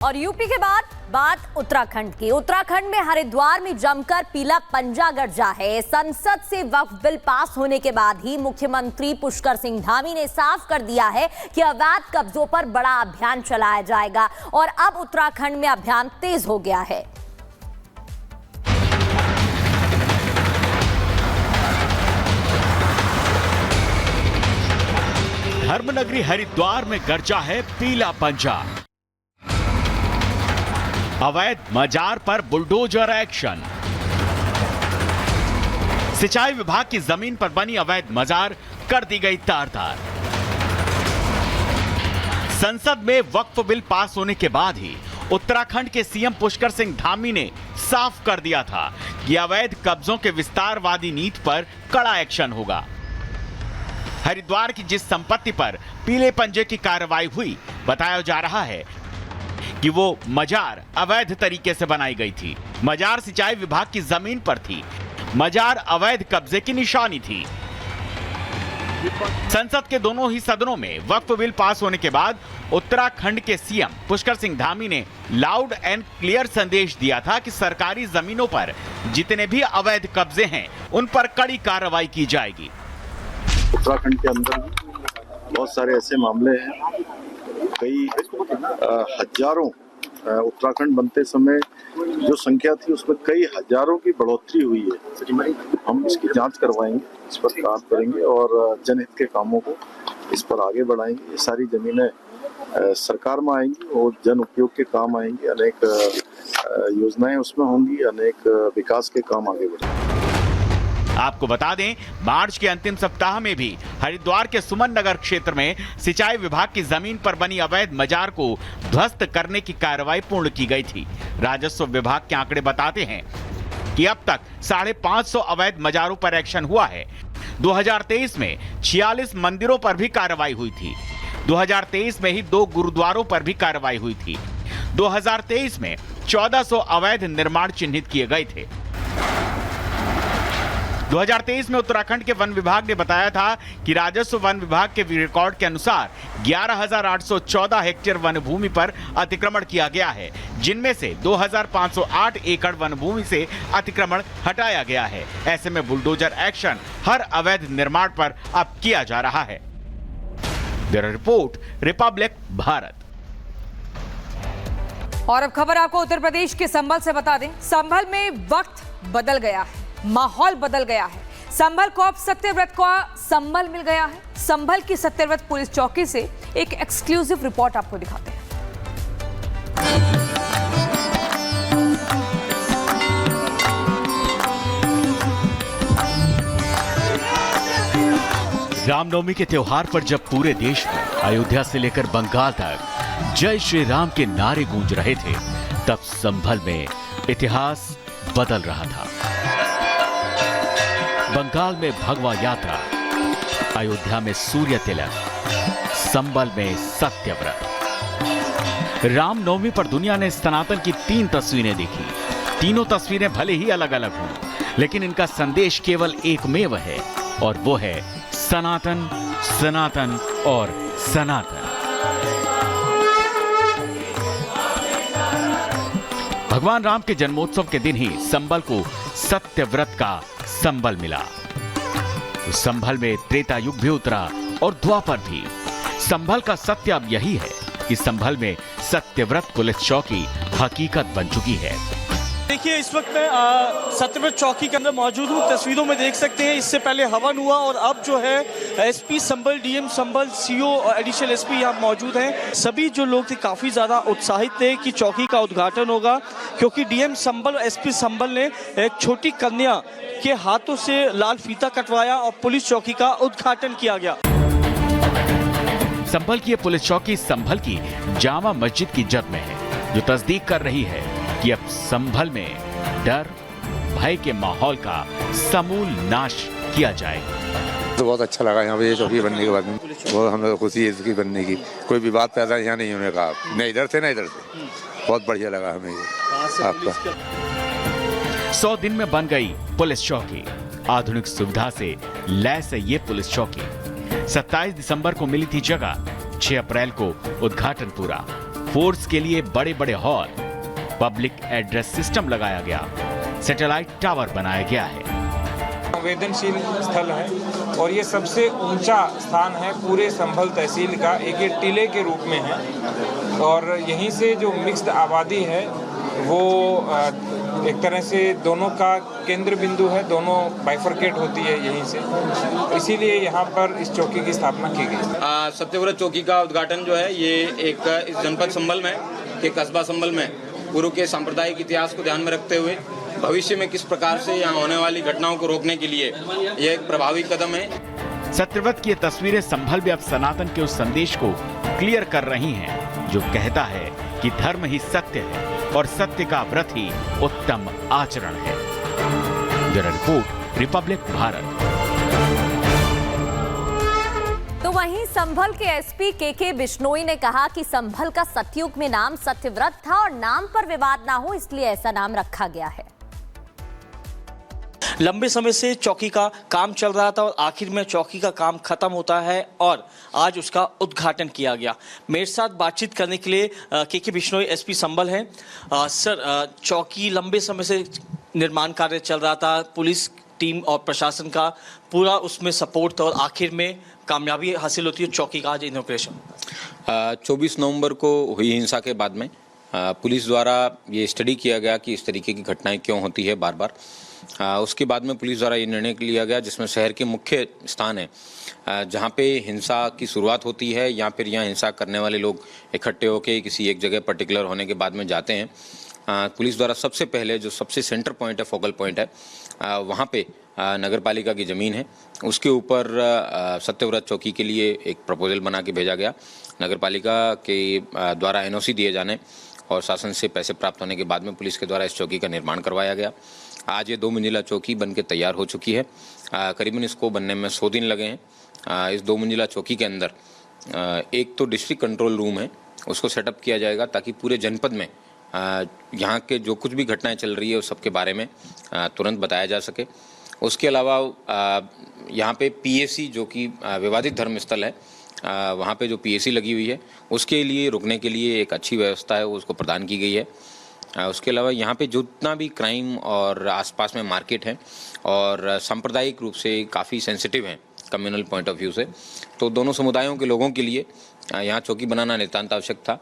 और यूपी के बाद बात उत्तराखंड की। उत्तराखंड में हरिद्वार में जमकर पीला पंजा गरजा है। संसद से वक्फ बिल पास होने के बाद ही मुख्यमंत्री पुष्कर सिंह धामी ने साफ कर दिया है कि अवैध कब्जों पर बड़ा अभियान चलाया जाएगा और अब उत्तराखंड में अभियान तेज हो गया है। धर्मनगरी हरिद्वार में गरजा है पीला पंजा। अवैध मजार पर बुलडोजर एक्शन। सिंचाई विभाग की जमीन पर बनी अवैध मजार कर दी गई तार-तार। संसद में वक्फ बिल पास होने के बाद ही उत्तराखंड के सीएम पुष्कर सिंह धामी ने साफ कर दिया था कि अवैध कब्जों के विस्तारवादी नीति पर कड़ा एक्शन होगा। हरिद्वार की जिस संपत्ति पर पीले पंजे की कार्रवाई हुई, बताया जा रहा है कि वो मजार अवैध तरीके से बनाई गई थी। मजार सिंचाई विभाग की जमीन पर थी। मजार अवैध कब्जे की निशानी थी। संसद के दोनों ही सदनों में वक्फ बिल पास होने के बाद उत्तराखंड के सीएम पुष्कर सिंह धामी ने लाउड एंड क्लियर संदेश दिया था कि सरकारी जमीनों पर जितने भी अवैध कब्जे हैं, उन पर कड़ी कार्रवाई की जाएगी। उत्तराखंड के अंदर बहुत सारे ऐसे मामले हैं, कई हजारों उत्तराखंड बनते समय जो संख्या थी उसमें कई हजारों की बढ़ोतरी हुई है। हम इसकी जांच करवाएंगे, इस पर काम करेंगे और जनहित के कामों को इस पर आगे बढ़ाएंगे। ये सारी जमीनें सरकार में आएंगी और जन उपयोग के काम आएंगे। अनेक योजनाएं उसमें होंगी, अनेक विकास के काम आगे बढ़ेंगे। आपको बता दें, मार्च के अंतिम सप्ताह में भी हरिद्वार के सुमन नगर क्षेत्र में सिंचाई विभाग की जमीन पर बनी अवैध मजार को ध्वस्त करने की कार्रवाई पूर्ण की गई थी। राजस्व विभाग के आंकड़े बताते हैं कि अब तक 550 अवैध मजारों पर एक्शन हुआ है। 2023 में 46 मंदिरों पर भी कार्रवाई हुई थी। 2023 में ही 2 गुरुद्वारों पर भी कार्रवाई हुई थी। 2023 में 1400 अवैध निर्माण चिन्हित किए गए थे। 2023 में उत्तराखंड के वन विभाग ने बताया था कि राजस्व वन विभाग के रिकॉर्ड के अनुसार 11,814 हेक्टेयर वन भूमि पर अतिक्रमण किया गया है, जिनमें से 2,508 एकड़ वन भूमि से अतिक्रमण हटाया गया है। ऐसे में बुलडोजर एक्शन हर अवैध निर्माण पर अब किया जा रहा है। Bureau report, Republic Bharat. और अब खबर आपको उत्तर प्रदेश के संभल से बता दें। संभल में वक्त बदल गया है, माहौल बदल गया है। संभल को अब सत्यव्रत का संबल मिल गया है। संभल की सत्यव्रत पुलिस चौकी से एक एक्सक्लूसिव रिपोर्ट आपको दिखाते हैं। रामनवमी के त्योहार पर जब पूरे देश में अयोध्या से लेकर बंगाल तक जय श्री राम के नारे गूंज रहे थे, तब संभल में इतिहास बदल रहा था। बंगाल में भगवा यात्रा, अयोध्या में सूर्य तिलक, संभल में सत्यव्रत। रामनवमी पर दुनिया ने सनातन की 3 तस्वीरें देखी। तीनों तस्वीरें भले ही अलग अलग हों, लेकिन इनका संदेश केवल एकमेव है और वो है सनातन, सनातन और सनातन। भगवान राम के जन्मोत्सव के दिन ही संभल को सत्यव्रत का संबल मिला। तो संभल में त्रेता युग भी उतरा और द्वापर भी। संभल का सत्य अब यही है कि संभल में सत्यव्रत पुलिस चौकी हकीकत बन चुकी है। देखिए, इस वक्त मैं सत्यव्रत चौकी के अंदर मौजूद हूँ। तस्वीरों में देख सकते हैं, इससे पहले हवन हुआ और अब जो है एसपी संभल, डीएम संभल, सीओ और एडिशनल एसपी यहाँ मौजूद हैं। सभी जो लोग थे काफ़ी ज़्यादा उत्साहित थे कि चौकी का उद्घाटन होगा, क्योंकि डीएम संभल और एसपी संभल ने एक छोटी कन्या के हाथों से लाल फीता कटवाया और पुलिस चौकी का उद्घाटन किया गया। संभल की पुलिस चौकी संभल की जामा मस्जिद की जद में है, जो तस्दीक कर रही है कि अब संभल में डर भय के माहौल का समूल नाश किया जाएगा। तो बहुत अच्छा लगा यहाँ पे ये चौकी बनने के बाद में। वो हमें खुशी है इसकी बनने की। कोई भी बात पैदा यहाँ नहीं होने का, न इधर से न इधर से। बहुत बढ़िया लगा हमें ये आपका। 100 दिन में बन गई पुलिस चौकी। आधुनिक सुविधा से लैस है ये पुलिस चौकी। 27 दिसंबर को मिली थी जगह, 6 अप्रैल को उद्घाटन पूरा। फोर्स के लिए बड़े बड़े हॉल, पब्लिक एड्रेस सिस्टम लगाया गया, सैटेलाइट टावर बनाया गया है। संवेदनशील स्थल है और ये सबसे ऊंचा स्थान है पूरे संभल तहसील का। एक ये टीले के रूप में है और यहीं से जो मिक्स्ड आबादी है वो एक तरह से दोनों का केंद्र बिंदु है, दोनों बाइफरकेट होती है यहीं से, इसीलिए यहाँ पर इस चौकी की स्थापना की गई। सत्यव्रत चौकी का उद्घाटन जो है ये एक इस जनपद संभल में के कस्बा संभल में पूर्व के सांप्रदायिक इतिहास को ध्यान में रखते हुए भविष्य में किस प्रकार से यहाँ होने वाली घटनाओं को रोकने के लिए यह एक प्रभावी कदम है। सत्यव्रत की ये तस्वीरें संभल में अब सनातन के उस संदेश को क्लियर कर रही हैं जो कहता है कि धर्म ही सत्य है और सत्य का व्रत ही उत्तम आचरण है। Bureau report, Republic Bharat. तो वहीं संभल के एसपी के बिश्नोई ने कहा कि संभल का सतयुग में नाम सत्यव्रत था और नाम पर विवाद ना हो इसलिए ऐसा नाम रखा गया है। लंबे समय से चौकी का काम चल रहा था और आखिर में चौकी का काम खत्म होता है और आज उसका उद्घाटन किया गया। मेरे साथ बातचीत करने के लिए के बिश्नोई एसपी संभल हैं। सर, चौकी लंबे समय से निर्माण कार्य चल रहा था, पुलिस टीम और प्रशासन का पूरा उसमें सपोर्ट था और आखिर में कामयाबी हासिल होती है। चौकी का आज इनॉग्रेशन 24 नवंबर को हुई हिंसा के बाद में पुलिस द्वारा ये स्टडी किया गया कि इस तरीके की घटनाएं क्यों होती है बार बार। उसके बाद में पुलिस द्वारा ये निर्णय लिया गया जिसमें शहर के मुख्य स्थान है जहाँ पे हिंसा की शुरुआत होती है या फिर यहाँ हिंसा करने वाले लोग इकट्ठे होकर किसी एक जगह पर्टिकुलर होने के बाद में जाते हैं। पुलिस द्वारा सबसे पहले जो सबसे सेंटर पॉइंट है, फोकल पॉइंट है, वहाँ पे नगर पालिका की ज़मीन है, उसके ऊपर सत्यव्रत चौकी के लिए एक प्रपोजल बना के भेजा गया। नगर पालिका के द्वारा एनओसी दिए जाने और शासन से पैसे प्राप्त होने के बाद में पुलिस के द्वारा इस चौकी का निर्माण करवाया गया। आज ये 2 मंजिला चौकी बनके तैयार हो चुकी है। करीबन इसको बनने में 100 दिन लगे हैं। इस 2 मंजिला चौकी के अंदर एक तो डिस्ट्रिक्ट कंट्रोल रूम है, उसको सेटअप किया जाएगा ताकि पूरे जनपद में यहाँ के जो कुछ भी घटनाएं चल रही है उस सब के बारे में तुरंत बताया जा सके। उसके अलावा यहाँ पे पीएसी जो कि विवादित धर्म स्थल है, वहाँ पे जो पीएसी लगी हुई है उसके लिए रुकने के लिए एक अच्छी व्यवस्था है, उसको प्रदान की गई है। उसके अलावा यहाँ पे जितना भी क्राइम और आसपास में मार्केट है और सांप्रदायिक रूप से काफ़ी सेंसिटिव है कम्युनल पॉइंट ऑफ व्यू से, तो दोनों समुदायों के लोगों के लिए यहाँ चौकी बनाना नितांत आवश्यक था।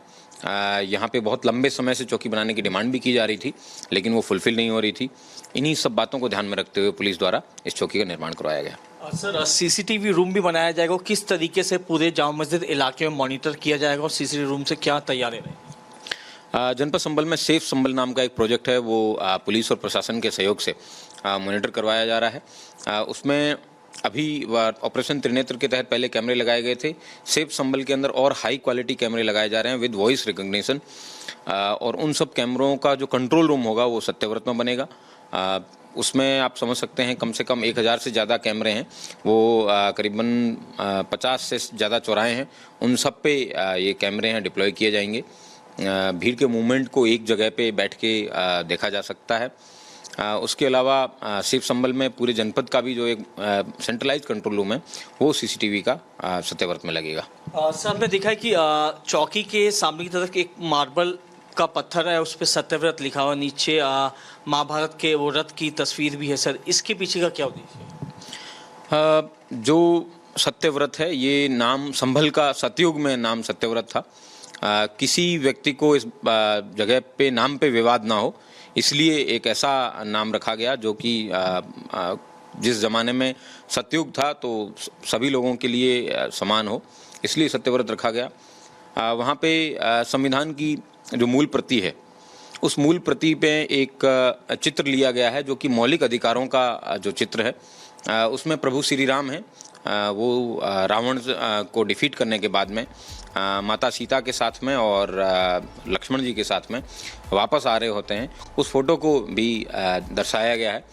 यहाँ पे बहुत लंबे समय से चौकी बनाने की डिमांड भी की जा रही थी लेकिन वो फुलफिल नहीं हो रही थी। इन्हीं सब बातों को ध्यान में रखते हुए पुलिस द्वारा इस चौकी का निर्माण करवाया गया। सर, सीसीटीवी रूम भी बनाया जाएगा, किस तरीके से पूरे जामा मस्जिद इलाके में मॉनिटर किया जाएगा और सीसीटीवी रूम से क्या तैयारी रहेगी? जनपद संभल में सेफ संभल नाम का एक प्रोजेक्ट है, वो पुलिस और प्रशासन के सहयोग से मॉनिटर करवाया जा रहा है। उसमें अभी ऑपरेशन त्रिनेत्र के तहत पहले कैमरे लगाए गए थे। सेफ संभल के अंदर और हाई क्वालिटी कैमरे लगाए जा रहे हैं विद वॉइस रिकॉग्निशन, और उन सब कैमरों का जो कंट्रोल रूम होगा वो सत्यव्रत में बनेगा। उसमें आप समझ सकते हैं कम से कम 1000 से ज़्यादा कैमरे हैं, वो करीबन 50 से ज़्यादा चौराहे हैं, उन सब पे ये कैमरे हैं डिप्लॉय किए जाएंगे। भीड़ के मूवमेंट को एक जगह पे बैठ के देखा जा सकता है। उसके अलावा सेफ संभल में पूरे जनपद का भी जो एक सेंट्रलाइज कंट्रोल रूम है वो सीसीटीवी का सत्यव्रत में लगेगा। सर, हमने देखा है कि चौकी के सामने की तरफ एक मार्बल का पत्थर है, उस पर सत्यव्रत लिखा हुआ, नीचे महाभारत के वो रथ की तस्वीर भी है। सर, इसके पीछे का क्या उद्देश्य है? जो सत्यव्रत है ये नाम संभल का सतयुग में नाम सत्यव्रत था। किसी व्यक्ति को इस जगह पे नाम पे विवाद ना हो इसलिए एक ऐसा नाम रखा गया जो कि जिस ज़माने में सतयुग था तो सभी लोगों के लिए समान हो, इसलिए सत्यव्रत रखा गया। वहाँ पे संविधान की जो मूल प्रति है उस मूल प्रति पे एक चित्र लिया गया है जो कि मौलिक अधिकारों का जो चित्र है। उसमें प्रभु श्री राम है, वो रावण को डिफीट करने के बाद में माता सीता के साथ में और लक्ष्मण जी के साथ में वापस आ रहे होते हैं। उस फोटो को भी दर्शाया गया है।